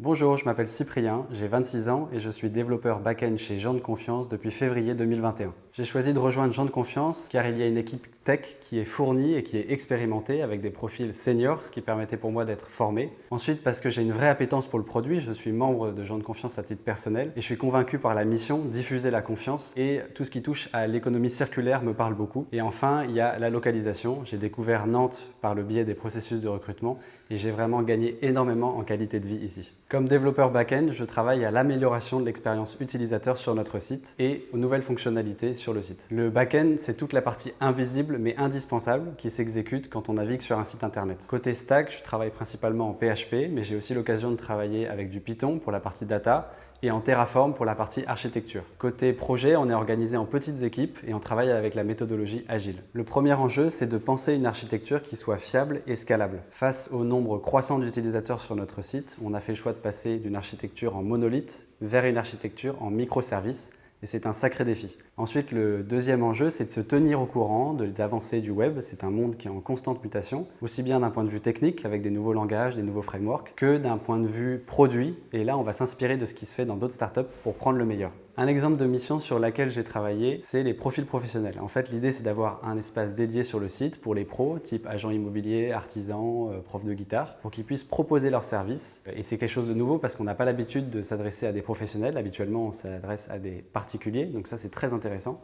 Bonjour, je m'appelle Cyprien, j'ai 26 ans et je suis développeur back-end chez Gens de Confiance depuis février 2021. J'ai choisi de rejoindre Gens de Confiance car il y a une équipe tech qui est fournie et qui est expérimentée avec des profils seniors, ce qui permettait pour moi d'être formé. Ensuite, parce que j'ai une vraie appétence pour le produit, je suis membre de Gens de Confiance à titre personnel et je suis convaincu par la mission diffuser la confiance et tout ce qui touche à l'économie circulaire me parle beaucoup. Et enfin, il y a la localisation. J'ai découvert Nantes par le biais des processus de recrutement et j'ai vraiment gagné énormément en qualité de vie ici. Comme développeur back-end, je travaille à l'amélioration de l'expérience utilisateur sur notre site et aux nouvelles fonctionnalités sur le site. Le back-end, c'est toute la partie invisible mais indispensable qui s'exécute quand on navigue sur un site internet. Côté stack, je travaille principalement en PHP, mais j'ai aussi l'occasion de travailler avec du Python pour la partie data et en Terraform pour la partie architecture. Côté projet, on est organisé en petites équipes et on travaille avec la méthodologie agile. Le premier enjeu, c'est de penser une architecture qui soit fiable et scalable. Face au nombre croissant d'utilisateurs sur notre site, on a fait le choix de passer d'une architecture en monolithe vers une architecture en microservices. Et c'est un sacré défi. Ensuite, le deuxième enjeu, c'est de se tenir au courant des avancées du web. C'est un monde qui est en constante mutation, aussi bien d'un point de vue technique, avec des nouveaux langages, des nouveaux frameworks, que d'un point de vue produit. Et là, on va s'inspirer de ce qui se fait dans d'autres startups pour prendre le meilleur. Un exemple de mission sur laquelle j'ai travaillé, c'est les profils professionnels. En fait, l'idée, c'est d'avoir un espace dédié sur le site pour les pros, type agents immobiliers, artisans, profs de guitare, pour qu'ils puissent proposer leurs services. Et c'est quelque chose de nouveau parce qu'on n'a pas l'habitude de s'adresser à des professionnels. Habituellement, on s'adresse à des particuliers, donc ça, c'est très intéressant.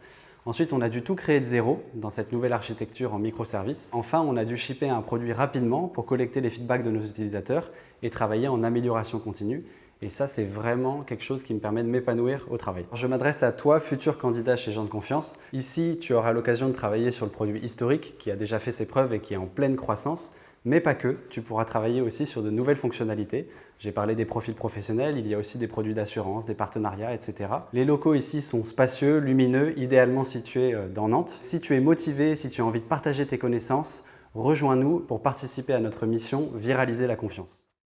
Ensuite, on a dû tout créer de zéro dans cette nouvelle architecture en microservices. Enfin, on a dû shipper un produit rapidement pour collecter les feedbacks de nos utilisateurs et travailler en amélioration continue. Et ça, c'est vraiment quelque chose qui me permet de m'épanouir au travail. Je m'adresse à toi, futur candidat chez Gens de Confiance. Ici, tu auras l'occasion de travailler sur le produit historique qui a déjà fait ses preuves et qui est en pleine croissance. Mais pas que, tu pourras travailler aussi sur de nouvelles fonctionnalités. J'ai parlé des profils professionnels, il y a aussi des produits d'assurance, des partenariats, etc. Les locaux ici sont spacieux, lumineux, idéalement situés dans Nantes. Si tu es motivé, si tu as envie de partager tes connaissances, rejoins-nous pour participer à notre mission Viraliser la confiance.